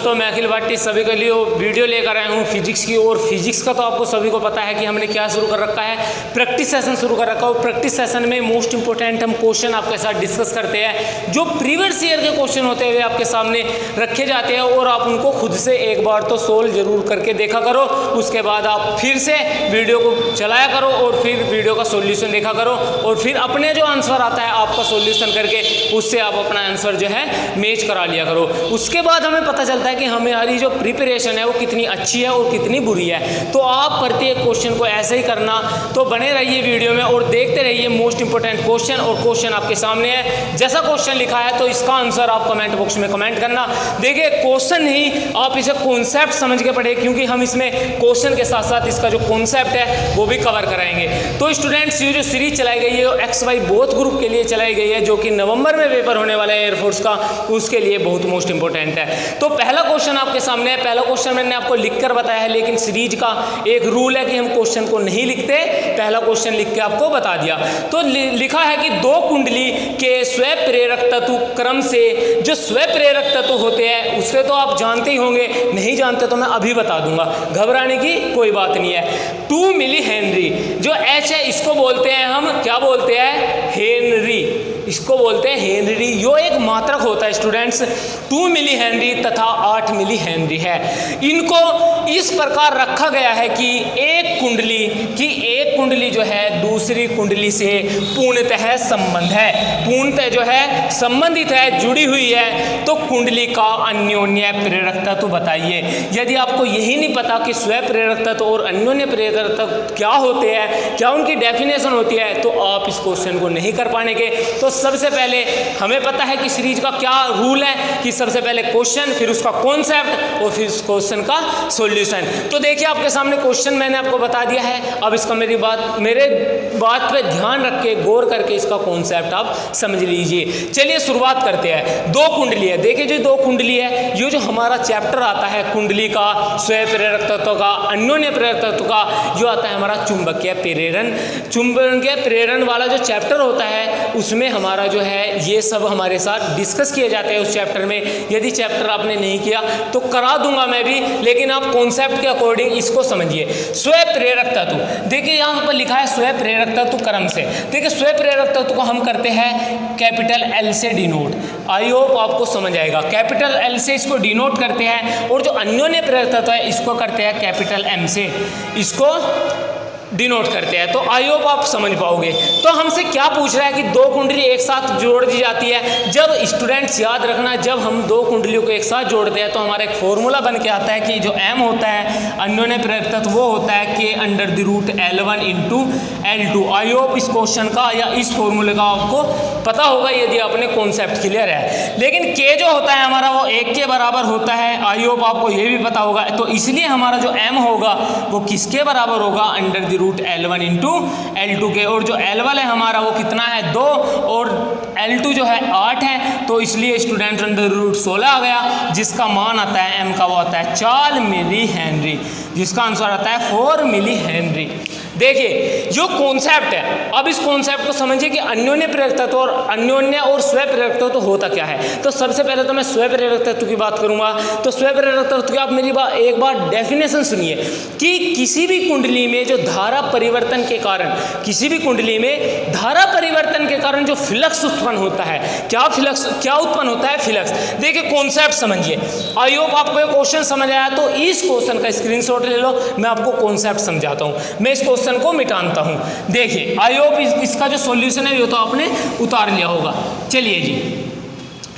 दोस्तों, मैं अखिल भाटी सभी के लिए वीडियो लेकर आया हूँ फिजिक्स की। और फिजिक्स का तो आपको सभी को पता है कि हमने क्या शुरू कर रखा है, प्रैक्टिस सेशन शुरू कर रखा है। और प्रैक्टिस सेशन में मोस्ट इंपॉर्टेंट हम क्वेश्चन आपके साथ डिस्कस करते हैं। जो प्रीवियस ईयर के क्वेश्चन होते हैं वे आपके सामने रखे जाते हैं और आप उनको खुद से एक बार तो सोल्व जरूर करके देखा करो। उसके बाद आप फिर से वीडियो को चलाया करो और फिर वीडियो का सोल्यूशन देखा करो और फिर अपने जो आंसर आता है आपका सोल्यूशन करके उससे आप अपना आंसर जो है मैच करा लिया करो। उसके बाद हमें पता चलता है कि हमारी जो प्रिपरेशन है वो कितनी अच्छी है और कितनी बुरी है। तो आप प्रत्येक क्वेश्चन को ऐसे ही करना। तो बने रहिए वीडियो में और देखते रहिए मोस्ट इंपॉर्टेंट क्वेश्चन। और क्वेश्चन आपके सामने है, जैसा क्वेश्चन लिखा है तो इसका आंसर आप कमेंट बॉक्स में कमेंट करना। देखिए क्वेश्चन नहीं, आप इसे कॉन्सेप्ट समझ के पढ़े, क्योंकि हम इसमें क्वेश्चन के साथ साथ इसका जो कॉन्सेप्ट है वो भी कवर कराएंगे। तो स्टूडेंट्स, ये जो सीरीज चलाई गई है XY बोथ ग्रुप के लिए चलाई गई है, जो कि नवंबर में पेपर होने वाला है एयरफोर्स का, उसके लिए बहुत मोस्ट इंपॉर्टेंट है। तो पहला क्वेश्चन आपके सामने है। पहला क्वेश्चन मैंने आपको लिखकर बताया है, लेकिन सीरीज का एक रूल है कि हम क्वेश्चन को नहीं लिखते, पहला क्वेश्चन लिख के आपको बता दिया। तो लिखा है कि दो कुंडली के स्व प्रेरक तत्व क्रम से, जो स्व प्रेरक तत्व होते हैं उसके तो आप जानते ही होंगे, नहीं जानते तो मैं अभी बता दूंगा, घबराने की कोई बात नहीं है। 2 मिली हेनरी, जो H है इसको बोलते हैं हम, क्या बोलते हैं, हेनरी, इसको बोलते हैं हेनरी। यो एक मात्रक होता है स्टूडेंट्स, 2 मिली हेनरी तथा 8 मिली हेनरी है। इनको इस प्रकार रखा गया है कि एक कुंडली जो है दूसरी कुंडली से पूर्णतः संबंध है, पूर्णतः जो है संबंधित है, जुड़ी हुई है। तो कुंडली का अन्योन्य प्रेरक तत्व बताइए। यदि आपको यही नहीं पता कि स्व प्रेरक तत्व और अन्योन्य प्रेरक तत्व क्या होते हैं, क्या उनकी डेफिनेशन होती है, तो आप इस क्वेश्चन को नहीं कर पाएंगे। तो सबसे पहले हमें पता है कि सीरीज का क्या रूल है, कि सबसे पहले क्वेश्चन, फिर उसका कॉन्सेप्ट और फिर उस क्वेश्चन का सॉल्यूशन। तो देखिए आपके सामने क्वेश्चन मैंने आपको बता दिया है। अब इसका मेरे बात पे ध्यान रख के गौर करके इसका कॉन्सेप्ट आप समझ लीजिए। चलिए शुरुआत करते हैं। दो कुंडली है, देखिए जो दो कुंडली है, ये जो हमारा चैप्टर आता है कुंडली का, स्व प्रेरक तत्व का, अन्योन्य प्रेरक तत्व का, जो आता है हमारा चुंबकीय प्रेरण वाला जो चैप्टर होता है, उसमें हमारा जो है ये सब हमारे साथ डिस्कस किए जाते हैं उस चैप्टर में। यदि चैप्टर आपने नहीं किया तो करा दूंगा मैं भी, लेकिन आप कॉन्सेप्ट के अकॉर्डिंग इसको समझिए। स्व प्रेरक तत्व, देखिए यहाँ पर लिखा है स्व प्रेरक तत्व क्रम से। देखिए स्व प्रेरक तत्व को हम करते हैं कैपिटल L से डिनोट, आई होप आपको समझ आएगा। कैपिटल L से इसको डिनोट करते हैं, और जो अन्योन्य प्रेरक तत्व है इसको करते हैं कैपिटल M से, इसको डिनोट करते हैं। तो आई होप आप समझ पाओगे। तो हमसे क्या पूछ रहा है कि दो कुंडली एक साथ जोड़ दी जाती है। जब स्टूडेंट्स याद रखना, जब हम दो कुंडलियों को एक साथ जोड़ते हैं तो हमारा एक फॉर्मूला बन के आता है कि जो M होता है अन्योन्य प्रेरक तत्व, वो होता है K√L1 × L2। आई होप इस क्वेश्चन का या इस फॉर्मूले का आपको पता होगा यदि अपने कॉन्सेप्ट क्लियर है। लेकिन K जो होता है हमारा वो 1 के बराबर होता है, आई होप आपको ये भी पता होगा। तो इसलिए हमारा जो M होगा वो किसके बराबर होगा, √L1 × L2 के। और जो L1 है हमारा वो कितना है, 2, और L2 जो है 8 है। तो इसलिए स्टूडेंट √16 आ गया, जिसका मान आता है M का, वो आता है 4 मिली हेनरी, जिसका आंसर आता है 4 मिली हेनरी। देखिए जो कॉन्सेप्ट है, अब इस कॉन्सेप्ट को समझिए कि अन्योन्य प्रेरक तत्व और अन्योन्य और स्व प्रेरक तत्व होता क्या है। तो सबसे पहले तो मैं स्व प्रेरक तत्व की बात करूंगा। तो स्व प्रेरक तत्व की आप मेरी एक बार डेफिनेशन सुनिए कि किसी भी कुंडली में जो धारा परिवर्तन के कारण, किसी भी कुंडली में धारा परिवर्तन के कारण जो फ्लक्स उत्पन्न होता है, क्या उत्पन्न होता है, फ्लक्स। देखिए कॉन्सेप्ट समझिए। आई होप आपको ये क्वेश्चन समझ आया। तो इस क्वेश्चन का स्क्रीनशॉट ले लो, मैं आपको कॉन्सेप्ट समझाता हूँ, मैं इस क्वेश्चन को मिटाता हूं। देखिए आई होप इसका जो सॉल्यूशन है वो तो आपने उतार लिया होगा। चलिए जी,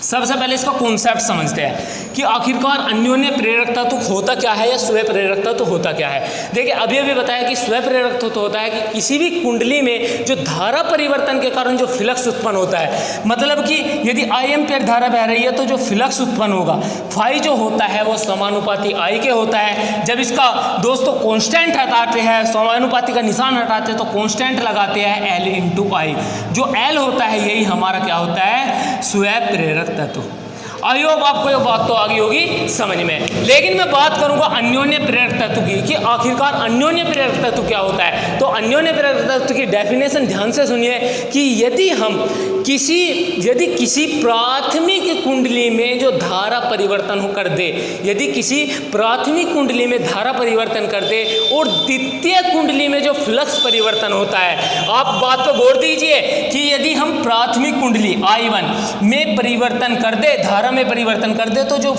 सबसे पहले इसका कॉन्सेप्ट समझते हैं कि आखिरकार अन्योन्य प्रेरक तत्व होता क्या है या स्व प्रेरक तत्व होता क्या है। देखिए अभी बताया कि स्व प्रेरक तत्व होता है कि किसी भी कुंडली में जो धारा परिवर्तन के कारण जो फ्लक्स उत्पन्न होता है, मतलब कि यदि I एम्पीयर धारा बह रही है तो जो फ्लक्स उत्पन्न होगा, फाई जो होता है वो समानुपाती I के होता है। जब इसका दोस्तों कांस्टेंट हटाते हैं, समानुपाती का निशान हटाते हैं तो कांस्टेंट लगाते हैं L × I। जो L होता है यही हमारा क्या होता है, स्व प्रेरक तत्व। आई होप आपको ये बात तो आ गई होगी समझ में। लेकिन मैं बात करूंगा अन्योन्य प्रेरक तत्व की, कि आखिरकार अन्योन्य प्रेरक तत्व क्या होता है। तो अन्योन्य प्रेरक तत्व की डेफिनेशन ध्यान से सुनिए कि यदि हम यदि किसी प्राथमिक कुंडली में जो धारा परिवर्तन कर दे, यदि किसी प्राथमिक कुंडली में धारा परिवर्तन कर दे और द्वितीय कुंडली में जो फ्लक्स परिवर्तन होता है, आप बात पर गौर दीजिए कि यदि हम प्राथमिक कुंडली I1 में परिवर्तन कर दे, धारा में परिवर्तन कर दे, तो जो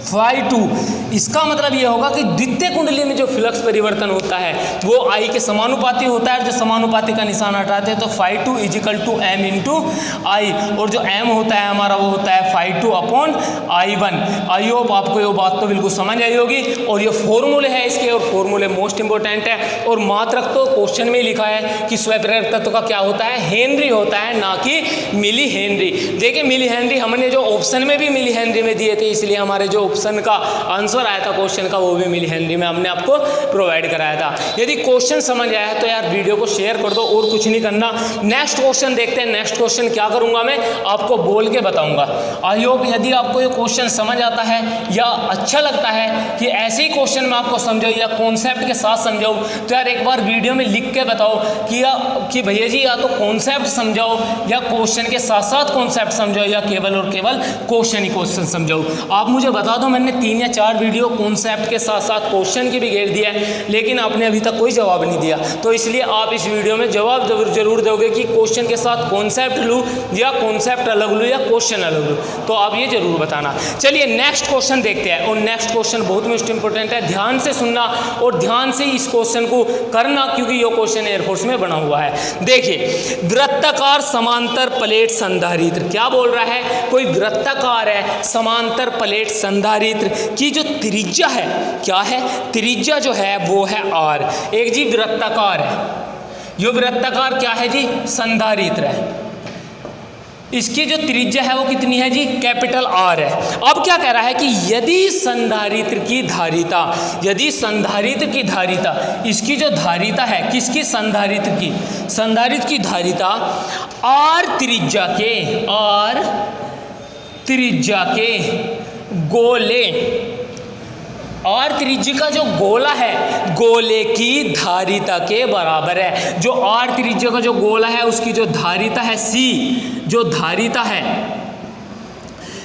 phi2, इसका मतलब यह होगा कि द्वितीय कुंडली में जो फ्लक्स परिवर्तन होता है वो I के समानुपाती होता है। जो समानुपाती का निशान हटाते हैं तो phi2 = m × I, और जो m होता है हमारा वो होता है phi2 upon I1। I hope आपको ये बात तो बिल्कुल समझ आई होगी। और ये फॉर्मूले है इसके, और फॉर्मूले मोस्ट इंपॉर्टेंट है। और मात्रक तो क्वेश्चन में लिखा है कि स्वप्रेरक तत्व का क्या होता है, हेनरी होता है, ना कि मिली हेनरी। देखिए मिली हेनरी हमने जो ऑप्शन में भी मिली हेनरी में दिए थे, इसलिए हमारे जो ऑप्शन का आंसर आया था क्वेश्चन का वो भी मिली हेनरी में हमने आपको प्रोवाइड कराया था। यदि क्वेश्चन समझ आया तो यार वीडियो को शेयर कर दो, और कुछ नहीं करना। नेक्स्ट क्वेश्चन देखते हैं। नेक्स्ट क्वेश्चन क्या करूंगा मैं आपको बोल के बताऊंगा। आई होप यदि आपको ये क्वेश्चन समझ आता है या अच्छा लगता है कि ऐसे ही क्वेश्चन मैं आपको समझाऊँ या कॉन्सेप्ट के साथ समझाऊँ, तो यार एक बार वीडियो में लिख के बताओ कि भैया जी या तो कॉन्सेप्ट समझाओ या क्वेश्चन के साथ साथ कॉन्सेप्ट समझाओ, या केवल और केवल क्वेश्चन ही क्वेश्चन समझाओ। आप मुझे बता दो, मैंने 3 या 4 वीडियो कॉन्सेप्ट के साथ साथ क्वेश्चन की भी घेर दिया है, लेकिन आपने अभी तक कोई जवाब नहीं दिया। तो इसलिए आप इस वीडियो में जवाब जरूर दोगे कि क्वेश्चन के साथ कॉन्सेप्ट लूँ या कॉन्सेप्ट अलग लूँ या क्वेश्चन अलग लूँ, तो आप ये जरूर बताना। चलिए नेक्स्ट क्वेश्चन देखते हैं। और नेक्स्ट क्वेश्चन बहुत मोस्ट इंपॉर्टेंट है, ध्यान से सुनना और ध्यान से इस क्वेश्चन को करना, क्योंकि ये क्वेश्चन एयरफोर्स में बना हुआ है। देखिए वृत्ताकार समांतर प्लेट संधारित्र, क्या बोल रहा है, कोई वृत्ताकार है समांतर प्लेट संधारित्र की जो त्रिज्या है, क्या है, त्रिज्या जो है वो है r। एक जी वृत्ताकार है, यो वृत्ताकार क्या है जी, संधारित्र है। इसकी जो त्रिज्या है वो कितनी है जी, कैपिटल R है। अब क्या कह रहा है कि यदि संधारित्र की धारिता, यदि संधारित्र की धारिता, इसकी जो धारिता है किसकी, संधारित्र की, संधारित्र की धारिता R त्रिज्या के गोले, और त्रिज्या का जो गोला है गोले की धारिता के बराबर है। जो R त्रिज्या का जो गोला है उसकी जो धारिता है C, जो धारिता है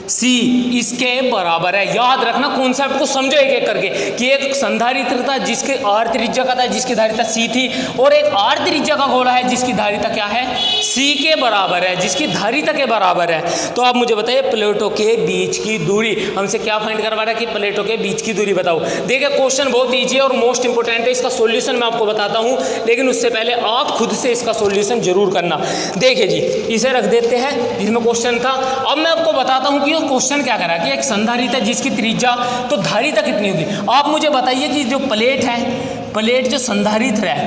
C इसके बराबर है। याद रखना, कॉन्सेप्ट को समझो एक एक करके कि एक संधारित्र था जिसके R त्रिज्या का था, जिसकी धारिता C थी, और एक R त्रिज्या का गोला है जिसकी धारिता क्या है, C के बराबर है, जिसकी धारिता के बराबर है। तो आप मुझे बताइए प्लेटों के बीच की दूरी, हमसे क्या फाइंड करवा रहा है कि प्लेटों के बीच की दूरी बताओ। देखिए क्वेश्चन बहुत ईजी है और मोस्ट इंपॉर्टेंट है। इसका सोल्यूशन मैं आपको बताता हूँ, लेकिन उससे पहले आप खुद से इसका सोल्यूशन जरूर करना। देखिए जी, इसे रख देते हैं जिसमें क्वेश्चन था। अब मैं आपको बताता हूँ कि क्वेश्चन क्या करा कि एक संधारित्र है जिसकी त्रिज्या, तो धारिता कितनी होगी। आप मुझे बताइए कि जो प्लेट है, प्लेट जो संधारित्र है,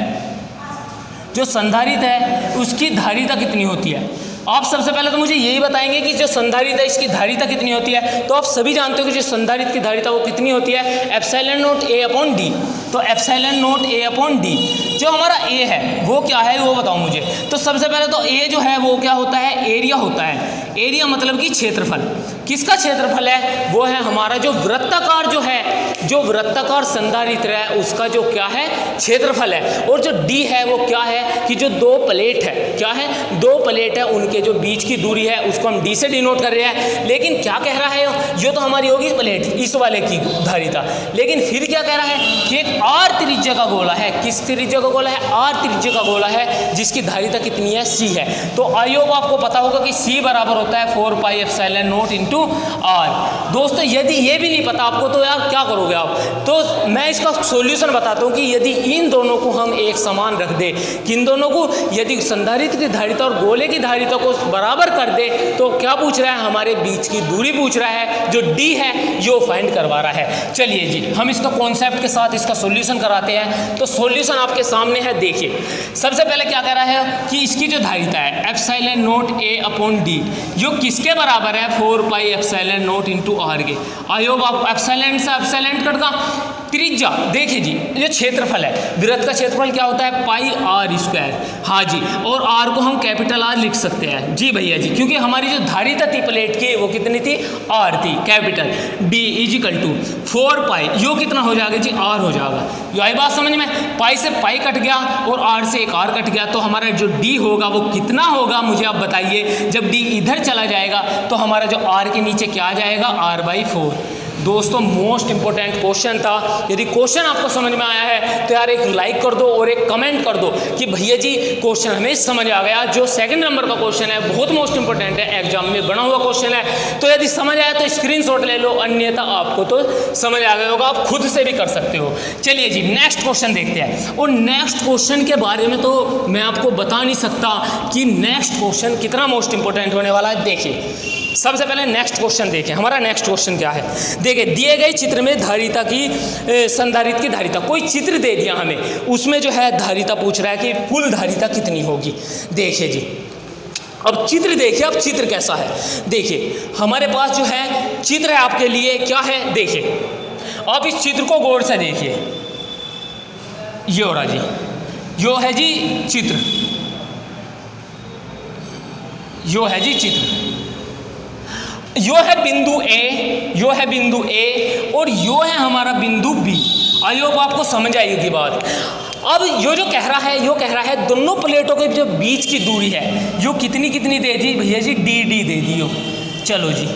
जो संधारित्र है उसकी धारिता कितनी होती है। आप सबसे पहले तो मुझे यही बताएंगे कि जो संधारित्र है इसकी धारिता कितनी होती है। तो आप सभी जानते हो कि जो संधारित्र की धारिता वो कितनी होती है, ε0A/d। तो ε0A/d जो हमारा A है वो क्या है वो बताओ मुझे। तो सबसे पहले तो A जो है वो क्या होता है, एरिया होता है। एरिया मतलब कि क्षेत्रफल। किसका क्षेत्रफल है, वो है हमारा जो वृत्ताकार जो है, जो वृत्ताकार संधारित्र है उसका जो क्या है, क्षेत्रफल है। और जो D है वो क्या है कि जो 2 प्लेट है, क्या है, 2 प्लेट है, उनके जो बीच की दूरी है उसको हम D से डिनोट कर रहे हैं। लेकिन क्या कह रहा है, ये तो हमारी होगी प्लेट इस वाले की धारिता, लेकिन फिर क्या कह रहा है कि एक R त्रिज्या का गोला है। किस त्रिज्या का गोला है, R त्रिज्या का गोला है, जिसकी धारिता कितनी है, C है। तो आई होप आपको पता होगा कि C बराबर होता है 4πε0 × R। दोस्तों यदि ये भी नहीं पता आपको तो यार क्या करोगे आप। तो मैं इसका सॉल्यूशन बताता हूँ कि यदि इन दोनों को हम एक समान रख दे, किन दोनों को, यदि संधारित्र की धारिता और गोले की धारिता को बराबर कर दे, तो क्या पूछ रहा है, हमारे बीच की दूरी पूछ रहा है, जो D है यो फाइंड करवा रहा है। चलिए जी हम इसका कॉन्सेप्ट के साथ इसका सॉल्यूशन कराते हैं। तो सॉल्यूशन आपके सामने है। देखिए सबसे पहले क्या कह रहा है कि इसकी जो धारिता है ε0A/d जो किसके बराबर है, 4πε0 × R के। आई होप आप एप्सिलॉन से एप्सिलॉन कट का त्रिज्या, देखिए जी ये क्षेत्रफल है, वृत्त का क्षेत्रफल क्या होता है पाई आर स्क्वायर, हाँ जी, और आर को हम कैपिटल आर लिख सकते हैं जी भैया जी, क्योंकि हमारी जो धारिता थी प्लेट की वो कितनी थी आर थी कैपिटल, डी इजिकल टू 4 पाई, यो कितना हो जाएगा जी आर हो जाएगा, यो आई बात समझ में, पाई से पाई कट गया और आर से एक आर कट गया, तो हमारा जो डी होगा वो कितना होगा मुझे आप बताइए, जब डी इधर चला जाएगा तो हमारा जो आर के नीचे क्या आ जाएगा r/4। दोस्तों मोस्ट इंपॉर्टेंट क्वेश्चन था, यदि क्वेश्चन आपको समझ में आया है तो यार एक लाइक कर दो और एक कमेंट कर दो कि भैया जी क्वेश्चन हमें समझ आ गया। जो सेकंड नंबर का क्वेश्चन है बहुत मोस्ट इंपॉर्टेंट है, एग्जाम में बना हुआ क्वेश्चन है, तो यदि समझ आया तो स्क्रीनशॉट ले लो, अन्यथा आपको तो समझ आ गया होगा, आप खुद से भी कर सकते हो। चलिए जी नेक्स्ट क्वेश्चन देखते हैं, और नेक्स्ट क्वेश्चन के बारे में तो मैं आपको बता नहीं सकता कि नेक्स्ट क्वेश्चन कितना मोस्ट इंपॉर्टेंट होने वाला है। देखिए सबसे पहले नेक्स्ट क्वेश्चन देखें, हमारा नेक्स्ट क्वेश्चन क्या है, देखिए दिए गए चित्र में धारिता की संधारित्र की धारिता, कोई चित्र दे दिया हमें, उसमें जो है धारिता पूछ रहा है कि कुल धारिता कितनी होगी। देखिए जी अब चित्र देखिए, अब चित्र कैसा है, देखिए हमारे पास जो है चित्र है आपके लिए क्या है, देखिए आप इस चित्र को गौर से देखिए, ये हो रहा जी, यो है जी चित्र, यो है जी चित्र, यो है बिंदु ए, यो है बिंदु ए और यो है हमारा बिंदु बी। आई होप आपको समझ आएगी बात। अब यो जो कह रहा है, यो कह रहा है दोनों प्लेटों के जो बीच की दूरी है यो कितनी कितनी दे दी भैया जी, डी डी दे दी हो, चलो जी,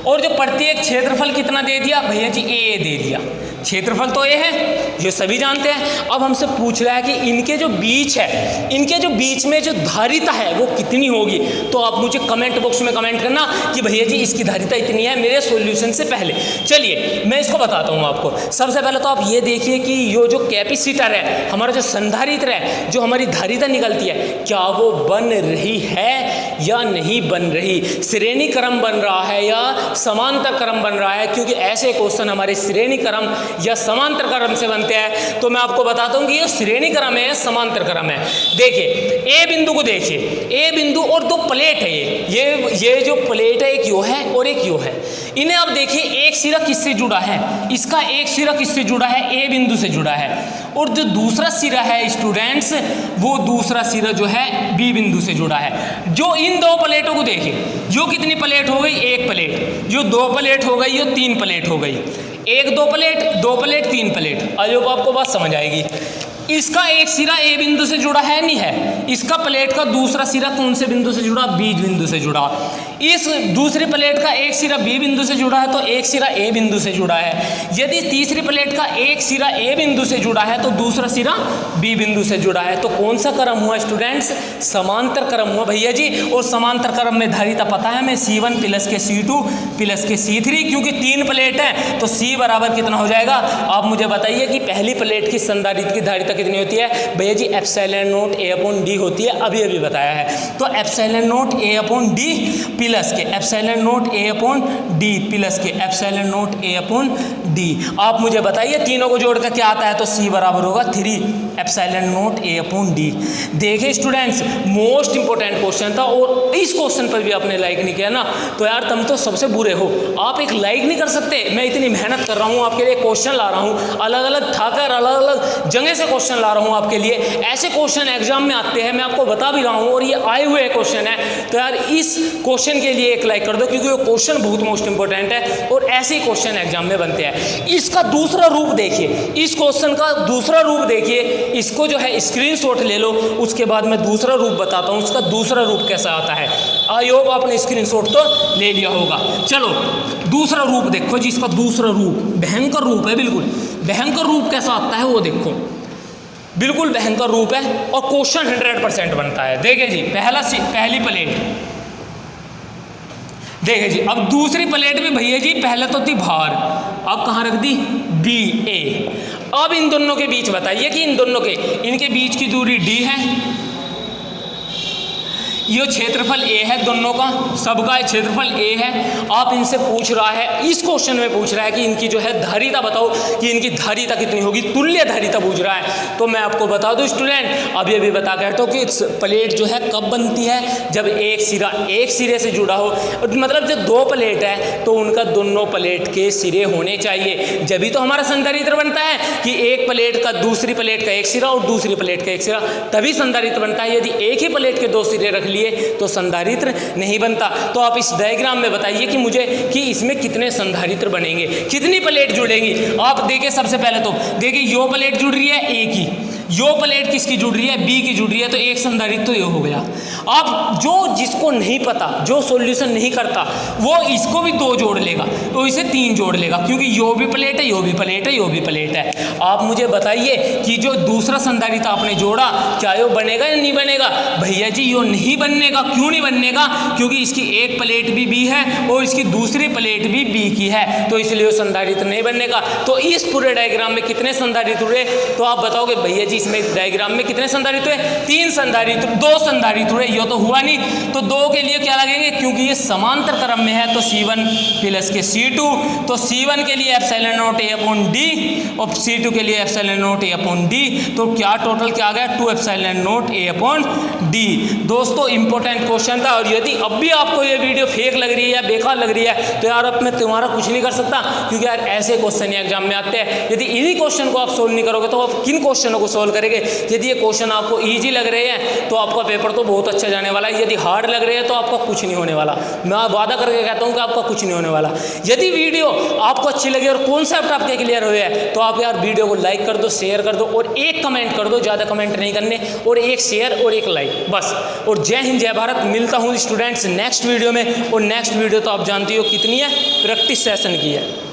और जो प्रत्येक क्षेत्रफल कितना दे दिया भैया जी, ए दे दिया, क्षेत्रफल तो ए है ये सभी जानते हैं। अब हमसे पूछ रहा है कि इनके जो बीच है, इनके जो बीच में जो धारिता है वो कितनी होगी, तो आप मुझे कमेंट बॉक्स में कमेंट करना कि भैया जी इसकी धारिता इतनी है मेरे सॉल्यूशन से पहले। चलिए मैं इसको बताता हूँ आपको। सबसे पहले तो आप ये देखिए कि यो जो कैपेसिटर है, हमारा जो संधारित्र है, जो हमारी धारिता निकलती है, क्या वो बन रही है या नहीं बन रही, श्रेणी क्रम बन रहा है या समांतर क्रम बन रहा है, क्योंकि ऐसे क्वेश्चन हमारे श्रेणी क्रम या समांतर क्रम से बनते हैं। तो मैं आपको बताता हूं कि ये श्रेणी क्रम है, समांतर क्रम है। देखिए ए बिंदु को देखिए, ए बिंदु और दो प्लेट है, ये जो प्लेट है एक यो है और एक यो है, इन्हें आप देखिए एक सिरा किससे जुड़ा है, इसका एक सिरा किससे जुड़ा है, ए बिंदु से जुड़ा है, और जो दूसरा सिरा है स्टूडेंट्स, वो दूसरा सिरा जो है बी बिंदु से जुड़ा है। जो इन दो प्लेटों को देखिए, जो कितनी प्लेट हो गई, एक प्लेट, जो दो प्लेट हो गई, यो 3 प्लेट हो गई, एक दो प्लेट 3 प्लेट। आज आपको बात समझ आएगी। इसका एक सिरा ए बिंदु से जुड़ा है नहीं है, इसका प्लेट का दूसरा सिरा कौन से बिंदु से जुड़ा, बी बिंदु से जुड़ा। इस दूसरी प्लेट का एक सिरा बी बिंदु से जुड़ा है तो एक सिरा ए बिंदु से जुड़ा है। यदि तीसरी प्लेट का एक सिरा ए बिंदु से जुड़ा है तो दूसरा सिरा बी बिंदु से जुड़ा है। तो कौन सा क्रम हुआ स्टूडेंट्स, समांतर क्रम हुआ भैया जी। और समांतर क्रम में धारिता पता है हमें, C1 प्लस के C2 प्लस के C3, क्योंकि 3 प्लेट है तो C बराबर कितना हो जाएगा। आप मुझे बताइए कि पहली प्लेट की संधारित्र की धारिता कितनी होती है भैया जी, epsilon naught A upon D होती है, अभी बताया है। तो epsilon naught A upon D plus K epsilon naught A upon D plus K epsilon naught A upon D. आप मुझे बताइए तीनों को जोड़कर क्या आता है, तो C बराबर होगा 3 epsilon naught A upon D. देखिए स्टूडेंट्स मोस्ट इंपॉर्टेंट क्वेश्चन था, और इस क्वेश्चन पर भी आपने लाइक नहीं किया ना तो यार तुम तो सबसे बुरे हो। आप एक लाइक नहीं कर सकते, मैं इतनी मेहनत कर रहा हूँ आपके लिए, क्वेश्चन ला रहा हूँ, अलग अलग ठाकर अलग अलग जगह से क्वेश्चन ला रहा हूँ आपके लिए। ऐसे क्वेश्चन एग्जाम में आते हैं, मैं आपको बता भी रहा हूँ, और ये आए हुए क्वेश्चन है। तो यार इस क्वेश्चन के लिए एक लाइक कर दो, क्योंकि वो क्वेश्चन बहुत मोस्ट इंपॉर्टेंट है और ऐसे ही क्वेश्चन एग्जाम में बनते हैं। इसका दूसरा रूप देखिए, इस क्वेश्चन का दूसरा रूप देखिए, इसको जो है स्क्रीनशॉट ले लो, उसके बाद मैं दूसरा रूप बताता हूँ उसका दूसरा रूप कैसा आता है। आई होप आपने स्क्रीनशॉट तो ले लिया होगा। चलो दूसरा रूप देखो जी, इसका दूसरा रूप भयंकर रूप है, बिल्कुल भयंकर रूप कैसा आता है वो देखो, बिल्कुल भयंकर रूप है और क्वेश्चन 100% बनता है। देखिए जी पहली प्लेट देखिए जी, अब दूसरी प्लेट में भैया जी पहले तो थी भार, अब कहाँ रख दी, बी ए। अब इन दोनों के बीच बताइए कि इन दोनों के इनके बीच की दूरी डी है, ये क्षेत्रफल ए है दोनों का, सबका क्षेत्रफल ए है। आप इनसे पूछ रहा है, इस क्वेश्चन में पूछ रहा है कि इनकी जो है धारिता बताओ कि इनकी धारिता कितनी होगी, तुल्य धारिता पूछ रहा है। तो मैं आपको बता दूं स्टूडेंट, अब ये भी बता के हटो कि प्लेट जो है कब बनती है, जब एक सिरा एक सिरे से जुड़ा हो, मतलब जो दो प्लेट है तो उनका दोनों प्लेट के सिरे होने चाहिए, जभी तो हमारा संधारित्र बनता है कि एक प्लेट का दूसरी प्लेट का एक सिरा और दूसरी प्लेट का एक सिरा, तभी संधारित्र बनता है। यदि एक ही प्लेट के दो सिरे रख लिए तो संधारित्र नहीं बनता। तो आप इस डायग्राम में बताइए कि मुझे कि इसमें कितने संधारित्र बनेंगे, कितनी प्लेट जुड़ेंगी। आप देखिए सबसे पहले तो देखिए यो प्लेट जुड़ रही है ए की, यो प्लेट किसकी जुड़ रही है, बी की जुड़ रही है, तो एक संधारित्र तो ये हो गया। अब जो जिसको नहीं पता, जो सॉल्यूशन नहीं करता, वो इसको भी दो जोड़ लेगा, तो इसे तीन जोड़ लेगा, क्योंकि यो भी प्लेट है, यो भी प्लेट है, यो भी प्लेट है। आप मुझे बताइए कि जो दूसरा संधारित्र आपने जोड़ा क्या यो बनेगा या नहीं बनेगा। भैया जी यो नहीं बनने का। क्यों नहीं बनने का, क्योंकि इसकी एक प्लेट भी बी है और इसकी दूसरी प्लेट भी बी की है, तो इसलिए वो संधारित्र नहीं बनने का। तो इस पूरे डायग्राम में कितने संधारित्र हुए, तो आप बताओगे भैया जी इसमें डायग्राम में कितने संधारित्र हुए, तीन संधारित्र, दो संधारित्र हुए, ये तो हुआ नहीं। तो दो के लिए क्या लगेंगे, क्योंकि ये समांतर क्रम में है, तो C1 प्लस के C2, तो C1 के लिए epsilon not A upon D और C2 के लिए epsilon not A upon D, तो क्या टोटल क्या आ गया, 2 epsilon not A upon D। दोस्तों इंपॉर्टेंट क्वेश्चन था, और यदि अब भी आपको ये वीडियो फेक लग रही है या बेकार लग रही है तो यार अब मैं तुम्हारा कुछ नहीं कर सकता, क्योंकि यार ऐसे क्वेश्चन एग्जाम में आते हैं। यदि इन्हीं क्वेश्चन को आप सोल्व नहीं करोगे तो आप किन क्वेश्चनों को सोल्व करेंगे। यदि ये क्वेश्चन आपको ईजी लग रहे हैं तो आपका पेपर तो बहुत अच्छा जाने वाला है, यदि हार्ड लग रहे हैं तो आपका कुछ नहीं होने वाला। मैं वादा करके कहता हूँ कि आपका कुछ नहीं होने वाला। यदि वीडियो आपको अच्छी लगी और कॉन्सेप्ट आपके क्लियर हुए हैं तो आप यार वीडियो को लाइक कर दो, शेयर कर दो और एक कमेंट कर दो, ज़्यादा कमेंट नहीं करने, और एक शेयर और एक लाइक बस। और जय हिंद जय भारत। मिलता हूँ स्टूडेंट्स नेक्स्ट वीडियो में, और नेक्स्ट वीडियो तो आप जानती हो कितनी है, प्रैक्टिस सेशन की है।